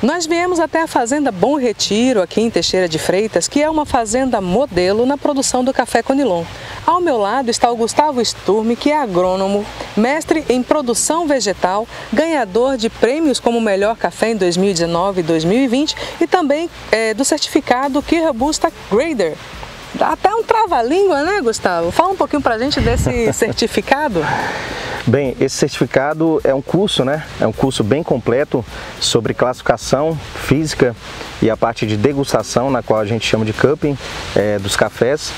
Nós viemos até a Fazenda Bom Retiro, aqui em Teixeira de Freitas, que é uma fazenda modelo na produção do café Conilon. Ao meu lado está o Gustavo Sturme, que é agrônomo, mestre em produção vegetal, ganhador de prêmios como Melhor Café em 2019 e 2020 e também do certificado Que Robusta Grader. Dá até um trava-língua, né, Gustavo? Fala um pouquinho pra gente desse certificado. Bem, esse certificado é um curso, né? É um curso bem completo sobre classificação física e a parte de degustação, na qual a gente chama de cupping dos cafés,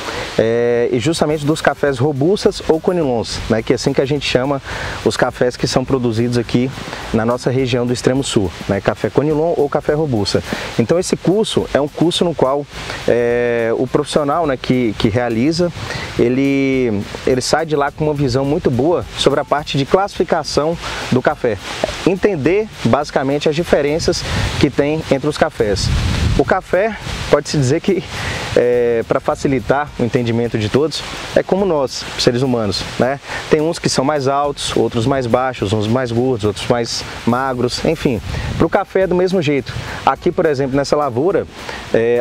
e justamente dos cafés robustas ou conilons, né? Que é assim que a gente chama os cafés que são produzidos aqui na nossa região do extremo sul, né? Café conilon ou café robusta. Então esse curso é um curso no qual o profissional, né, que realiza, ele sai de lá com uma visão muito boa sobre a parte de classificação do café. Entender basicamente as diferenças que tem entre os cafés. O café, pode-se dizer que, para facilitar o entendimento de todos, é como nós, seres humanos, né? Tem uns que são mais altos, outros mais baixos, uns mais gordos, outros mais magros, enfim. Para o café é do mesmo jeito. Aqui, por exemplo, nessa lavoura,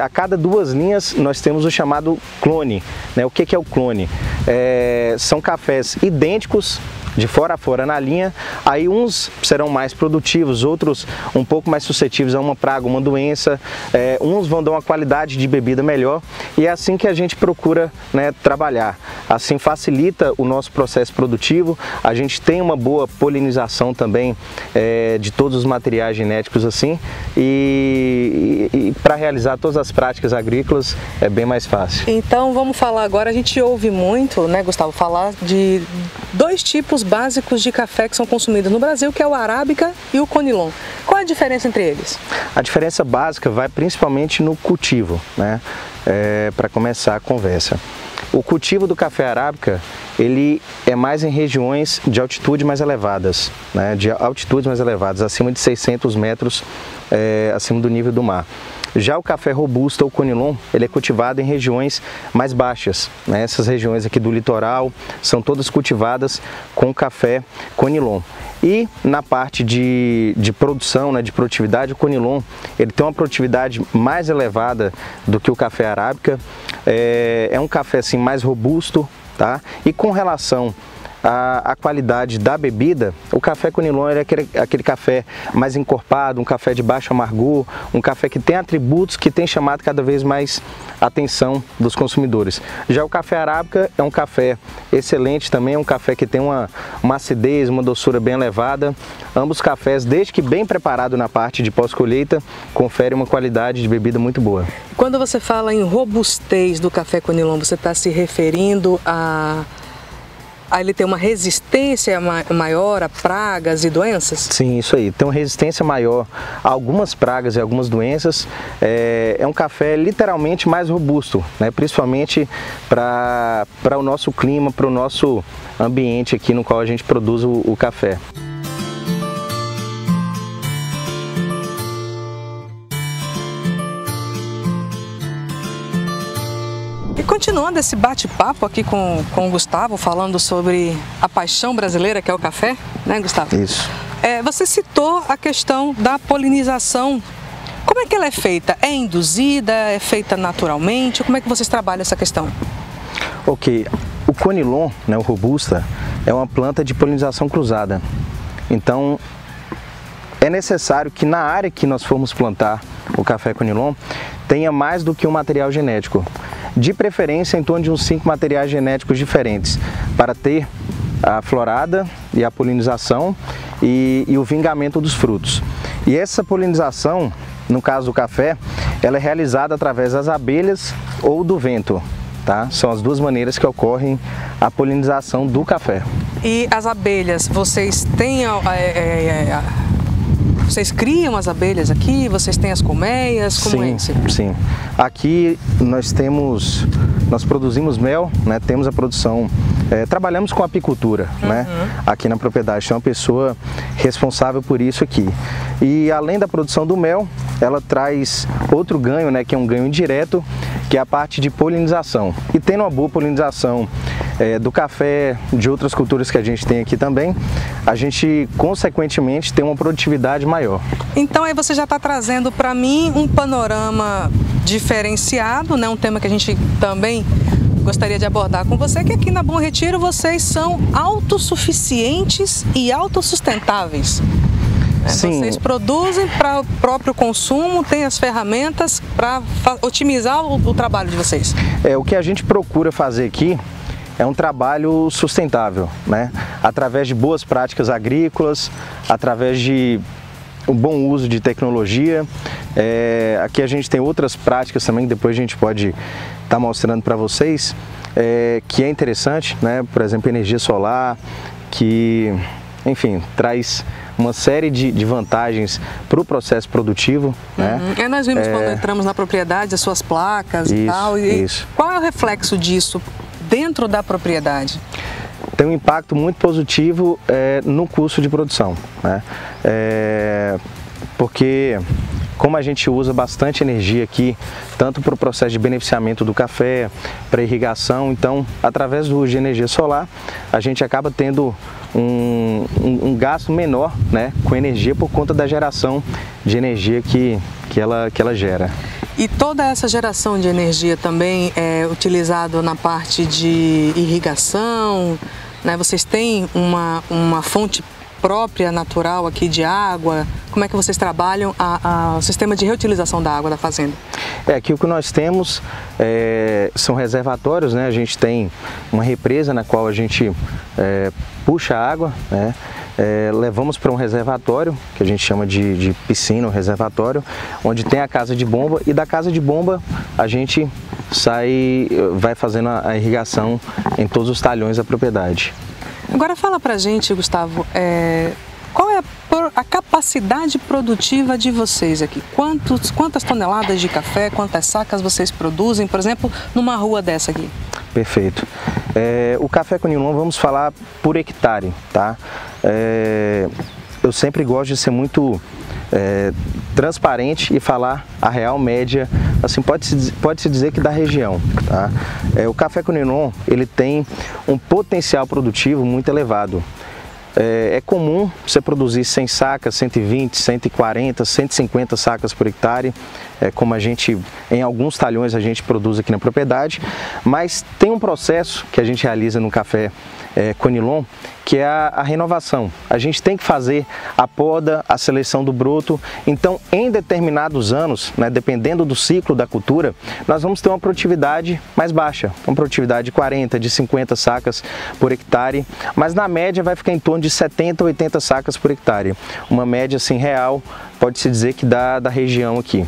a cada 2 linhas nós temos o chamado clone, né? O que é o clone? São cafés idênticos, de fora a fora na linha, aí uns serão mais produtivos, outros um pouco mais suscetíveis a uma praga, uma doença, uns vão dar uma qualidade de bebida melhor, e é assim que a gente procura, né, trabalhar. Assim facilita o nosso processo produtivo, a gente tem uma boa polinização também de todos os materiais genéticos assim, e para realizar todas as práticas agrícolas é bem mais fácil. Então vamos falar agora, a gente ouve muito, né, Gustavo, falar de 2 tipos básicos de café que são consumidos no Brasil, que é o arábica e o conilon. Qual é a diferença entre eles? A diferença básica vai principalmente no cultivo, né? Para começar a conversa. O cultivo do café arábica, ele é mais em regiões de altitude mais elevadas, né? De altitudes mais elevadas, acima de 600 metros acima do nível do mar. Já o café robusta ou conilon, ele é cultivado em regiões mais baixas, né? Essas regiões aqui do litoral são todas cultivadas com café conilon. E na parte de produção, né, de produtividade, o conilon, ele tem uma produtividade mais elevada do que o café arábica. É um café assim mais robusto, tá? E com relação a qualidade da bebida, o café conilon é aquele café mais encorpado, um café de baixo amargor, um café que tem atributos que tem chamado cada vez mais a atenção dos consumidores. Já o café arábica é um café excelente também, é um café que tem uma acidez, uma doçura bem elevada. Ambos cafés, desde que bem preparado na parte de pós-colheita, conferem uma qualidade de bebida muito boa. Quando você fala em robustez do café conilon, você está se referindo a ele tem uma resistência maior a pragas e doenças? Sim, isso aí. Tem uma resistência maior a algumas pragas e algumas doenças. É um café literalmente mais robusto, né? Principalmente para o nosso clima, para o nosso ambiente aqui no qual a gente produz o café. E continuando esse bate-papo aqui com o Gustavo, falando sobre a paixão brasileira que é o café, né, Gustavo? Isso. Você citou a questão da polinização. Como é que ela é feita? É induzida? É feita naturalmente? Como é que vocês trabalham essa questão? Ok. O conilon, né, o robusta, é uma planta de polinização cruzada. Então, é necessário que na área que nós formos plantar o café conilon tenha mais do que um material genético. De preferência em torno de uns 5 materiais genéticos diferentes, para ter a florada e a polinização e o vingamento dos frutos. E essa polinização, no caso do café, ela é realizada através das abelhas ou do vento, tá? São as 2 maneiras que ocorrem a polinização do café. E as abelhas, vocês têm... Vocês criam as abelhas aqui? Vocês têm as colmeias? Como é isso? Sim. Aqui nós produzimos mel, né? Temos a produção, trabalhamos com apicultura, né? Aqui na propriedade, tem uma pessoa responsável por isso aqui. E além da produção do mel, ela traz outro ganho, né? Que é um ganho indireto, que é a parte de polinização. E tendo uma boa polinização do café, de outras culturas que a gente tem aqui também, a gente consequentemente tem uma produtividade maior. Então aí você já está trazendo para mim um panorama diferenciado, né? Um tema que a gente também gostaria de abordar com você, que aqui na Bom Retiro vocês são autossuficientes e autossustentáveis. Sim. Vocês produzem para o próprio consumo, têm as ferramentas para otimizar o trabalho de vocês. O que a gente procura fazer aqui é um trabalho sustentável, né? Através de boas práticas agrícolas, através de um bom uso de tecnologia. Aqui a gente tem outras práticas também, que depois a gente pode estar mostrando para vocês, que é interessante, né? Por exemplo, energia solar, que, enfim, traz uma série de vantagens para o processo produtivo. Né? Nós vimos quando entramos na propriedade as suas placas e tal. Isso. Qual é o reflexo disso dentro da propriedade? Tem um impacto muito positivo no custo de produção, né? Porque como a gente usa bastante energia aqui, tanto para o processo de beneficiamento do café, para irrigação, então através do uso de energia solar, a gente acaba tendo um gasto menor, né, com energia por conta da geração de energia que ela gera. E toda essa geração de energia também é utilizada na parte de irrigação, né? Vocês têm uma fonte própria, natural aqui de água? Como é que vocês trabalham o sistema de reutilização da água da fazenda? Aqui o que nós temos são reservatórios, né? A gente tem uma represa na qual a gente puxa a água, né? Levamos para um reservatório, que a gente chama de piscina, ou reservatório, onde tem a casa de bomba, e da casa de bomba a gente vai fazendo a irrigação em todos os talhões da propriedade. Agora fala pra gente, Gustavo, qual é a capacidade produtiva de vocês aqui? Quantas toneladas de café, quantas sacas vocês produzem, por exemplo, numa rua dessa aqui? Perfeito. O café Conilon, vamos falar por hectare, tá? Eu sempre gosto de ser muito transparente e falar a real média, assim, pode-se dizer que da região, tá? O café Conilon, ele tem um potencial produtivo muito elevado. É comum você produzir 100 sacas, 120, 140, 150 sacas por hectare, como em alguns talhões a gente produz aqui na propriedade, mas tem um processo que a gente realiza no café Conilon, que é a renovação. A gente tem que fazer a poda, a seleção do broto, então em determinados anos, né, dependendo do ciclo da cultura, nós vamos ter uma produtividade mais baixa, uma produtividade de 40, de 50 sacas por hectare, mas na média vai ficar em torno de 70, 80 sacas por hectare. Uma média assim real, pode-se dizer que da região aqui.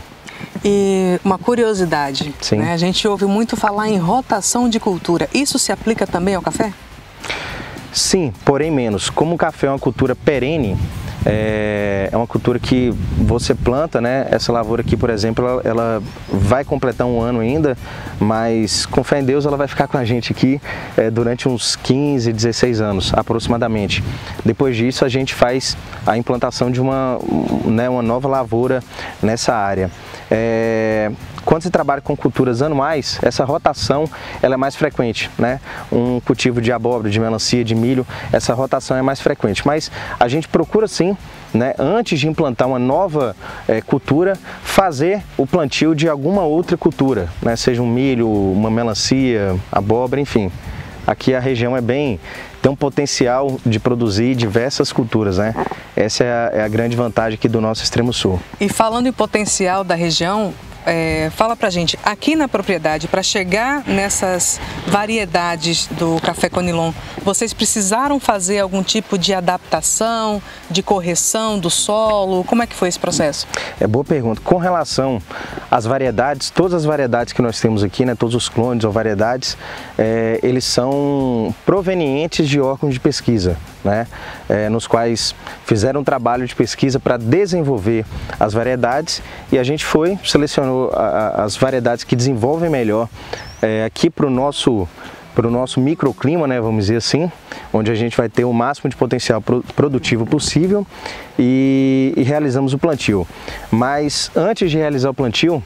E uma curiosidade, Sim. Né? A gente ouve muito falar em rotação de cultura. Isso se aplica também ao café? Sim, porém menos. Como o café é uma cultura perene, é uma cultura que você planta, né? Essa lavoura aqui, por exemplo, ela vai completar um ano ainda, mas com fé em Deus ela vai ficar com a gente aqui durante uns 15, 16 anos aproximadamente. Depois disso a gente faz a implantação de uma nova lavoura nessa área. Quando se trabalha com culturas anuais, essa rotação ela é mais frequente, né? Um cultivo de abóbora, de melancia, de milho, essa rotação é mais frequente. Mas a gente procura sim, né, antes de implantar uma nova cultura, fazer o plantio de alguma outra cultura, né? Seja um milho, uma melancia, abóbora, enfim. Aqui a região tem um potencial de produzir diversas culturas, né? Essa é a grande vantagem aqui do nosso extremo sul. E falando em potencial da região, fala pra gente, aqui na propriedade, para chegar nessas variedades do café Conilon, vocês precisaram fazer algum tipo de adaptação, de correção do solo? Como é que foi esse processo? Boa pergunta. Com relação às variedades, todas as variedades que nós temos aqui, né, todos os clones ou variedades, eles são provenientes de órgãos de pesquisa, né, nos quais fizeram um trabalho de pesquisa para desenvolver as variedades, e a gente selecionou as variedades que desenvolvem melhor aqui para o nosso microclima, né, vamos dizer assim, onde a gente vai ter o máximo de potencial produtivo possível, e realizamos o plantio. Mas antes de realizar o plantio,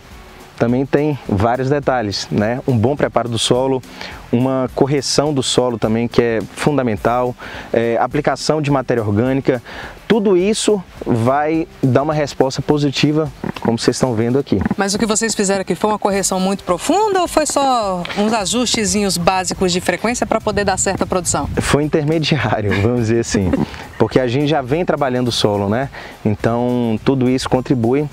também tem vários detalhes, né? Um bom preparo do solo, uma correção do solo também, que é fundamental, aplicação de matéria orgânica. Tudo isso vai dar uma resposta positiva, como vocês estão vendo aqui. Mas o que vocês fizeram aqui foi uma correção muito profunda ou foi só uns ajustezinhos básicos de frequência para poder dar certa produção? Foi intermediário, vamos dizer assim, porque a gente já vem trabalhando o solo, né? Então tudo isso contribui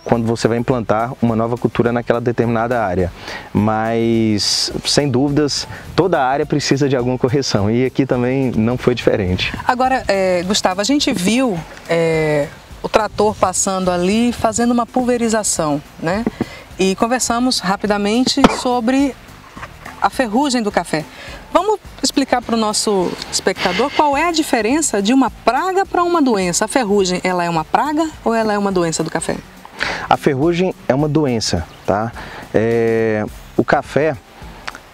quando você vai implantar uma nova cultura naquela determinada área. Mas, sem dúvidas, toda a área precisa de alguma correção e aqui também não foi diferente. Agora, Gustavo, a gente viu o trator passando ali, fazendo uma pulverização, né? E conversamos rapidamente sobre a ferrugem do café. Vamos explicar para o nosso espectador qual é a diferença de uma praga para uma doença. A ferrugem, ela é uma praga ou ela é uma doença do café? A ferrugem é uma doença, tá? O café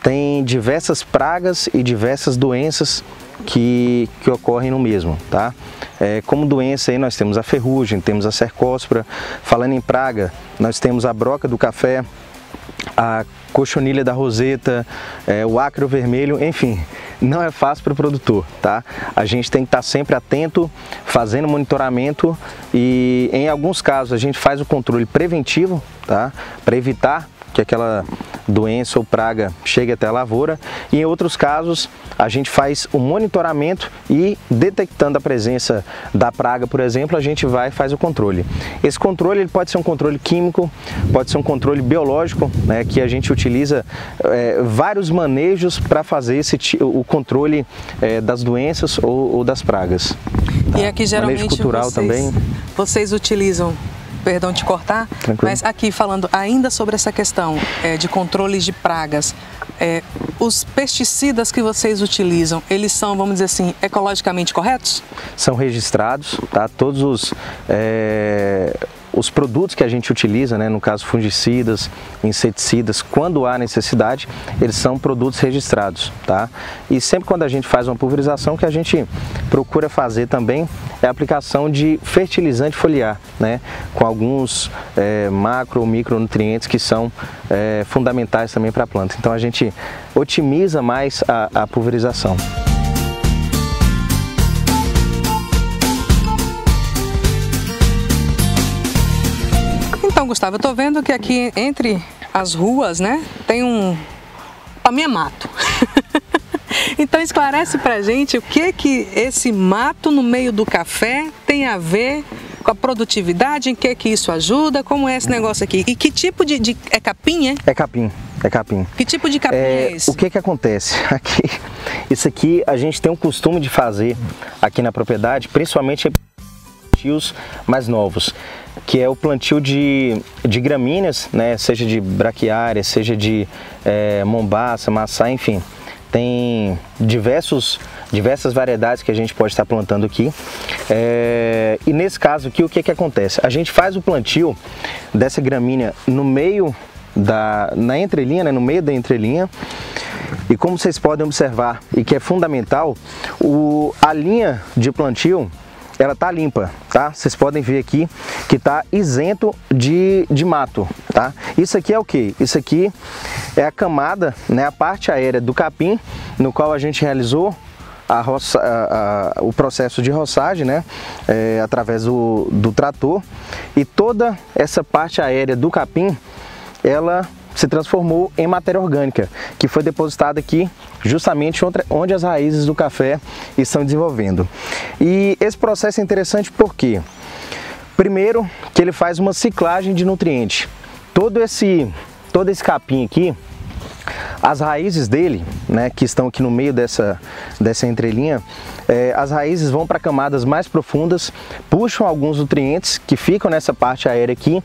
tem diversas pragas e diversas doenças que ocorrem no mesmo, tá? Como doença aí nós temos a ferrugem, temos a cercóspora. Falando em praga, nós temos a broca do café, a cochonilha da roseta, o ácaro vermelho, enfim, não é fácil para o produtor, tá? A gente tem que estar sempre atento, fazendo monitoramento e em alguns casos a gente faz o controle preventivo, tá? Para evitar que aquela doença ou praga chegue até a lavoura, e em outros casos a gente faz o monitoramento e detectando a presença da praga, por exemplo, a gente vai e faz o controle. Esse controle ele pode ser um controle químico, pode ser um controle biológico, né, que a gente utiliza vários manejos para fazer o controle das doenças ou das pragas. Tá? E aqui geralmente manejo cultural também. Vocês utilizam, perdão de cortar, tranquilo, mas aqui falando ainda sobre essa questão de controles de pragas, os pesticidas que vocês utilizam, eles são, vamos dizer assim, ecologicamente corretos? São registrados, tá? Todos os produtos que a gente utiliza, né, no caso fungicidas, inseticidas, quando há necessidade, eles são produtos registrados, tá? E sempre quando a gente faz uma pulverização, o que a gente procura fazer também é a aplicação de fertilizante foliar, né, com alguns macro ou micronutrientes que são fundamentais também para a planta. Então a gente otimiza mais a pulverização. Então, Gustavo, eu estou vendo que aqui entre as ruas, né, tem para mim é mato. Então esclarece pra gente o que esse mato no meio do café tem a ver com a produtividade, em que isso ajuda, como é esse negócio aqui? E que tipo de é capim, é? É capim, é capim. Que tipo de capim é esse? O que acontece? Isso aqui a gente tem um costume de fazer aqui na propriedade, principalmente plantios mais novos, que é o plantio de gramíneas, né, seja de braquiária, seja de mombaça, maçã, enfim. Tem diversas variedades que a gente pode estar plantando aqui. E nesse caso aqui, o que acontece? A gente faz o plantio dessa gramínea no meio na entrelinha, né, no meio da entrelinha. E como vocês podem observar, e que é fundamental, a linha de plantio, ela tá limpa, tá? Vocês podem ver aqui que tá isento de mato, tá? Isso aqui é o que? Isso aqui é a camada, né, a parte aérea do capim, no qual a gente realizou o processo de roçagem, né, através do trator, e toda essa parte aérea do capim, ela se transformou em matéria orgânica, que foi depositada aqui justamente onde as raízes do café estão desenvolvendo. E esse processo é interessante porque, primeiro, que ele faz uma ciclagem de nutrientes. Todo esse capim aqui, as raízes dele, né, que estão aqui no meio dessa entrelinha, as raízes vão para camadas mais profundas, puxam alguns nutrientes que ficam nessa parte aérea aqui,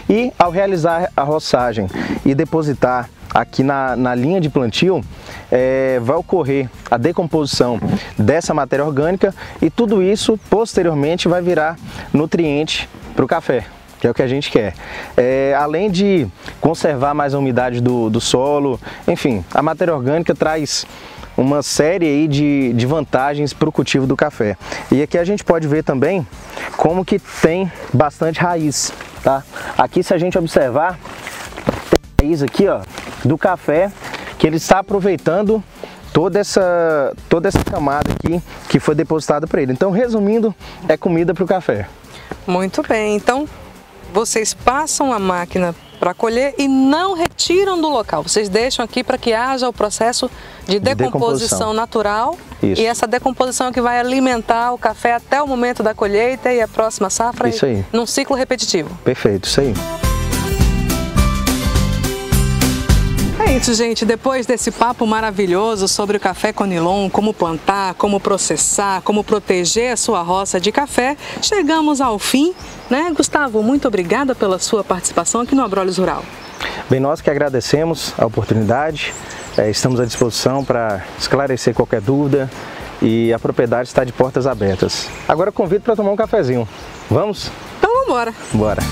e ao realizar a roçagem e depositar aqui na linha de plantio, vai ocorrer a decomposição dessa matéria orgânica, e tudo isso posteriormente vai virar nutriente para o café, que é o que a gente quer. Além de conservar mais a umidade do solo, enfim, a matéria orgânica traz uma série aí de vantagens para o cultivo do café. E aqui a gente pode ver também como que tem bastante raiz, tá? Aqui, se a gente observar, tem raiz aqui, ó, do café, que ele está aproveitando toda essa camada aqui que foi depositada para ele. Então, resumindo, é comida para o café. Muito bem, então vocês passam a máquina para colher e não retiram do local. Vocês deixam aqui para que haja o processo de decomposição natural. Isso. E essa decomposição é que vai alimentar o café até o momento da colheita e a próxima safra. Isso aí. Num ciclo repetitivo. Perfeito, isso aí. É isso, gente. Depois desse papo maravilhoso sobre o café Conilon, como plantar, como processar, como proteger a sua roça de café, chegamos ao fim, né? Gustavo, muito obrigada pela sua participação aqui no Abrolhos Rural. Bem, nós que agradecemos a oportunidade, estamos à disposição para esclarecer qualquer dúvida e a propriedade está de portas abertas. Agora eu convido para tomar um cafezinho. Vamos? Então vamos embora. Bora.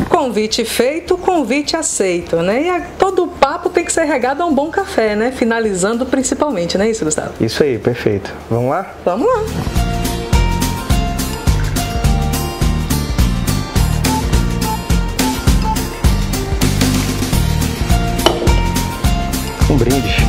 Convite feito, convite aceito, né? E todo o papo tem que ser regado a um bom café, né? Finalizando principalmente, não é isso, Gustavo? Isso aí, perfeito. Vamos lá? Vamos lá. Um brinde.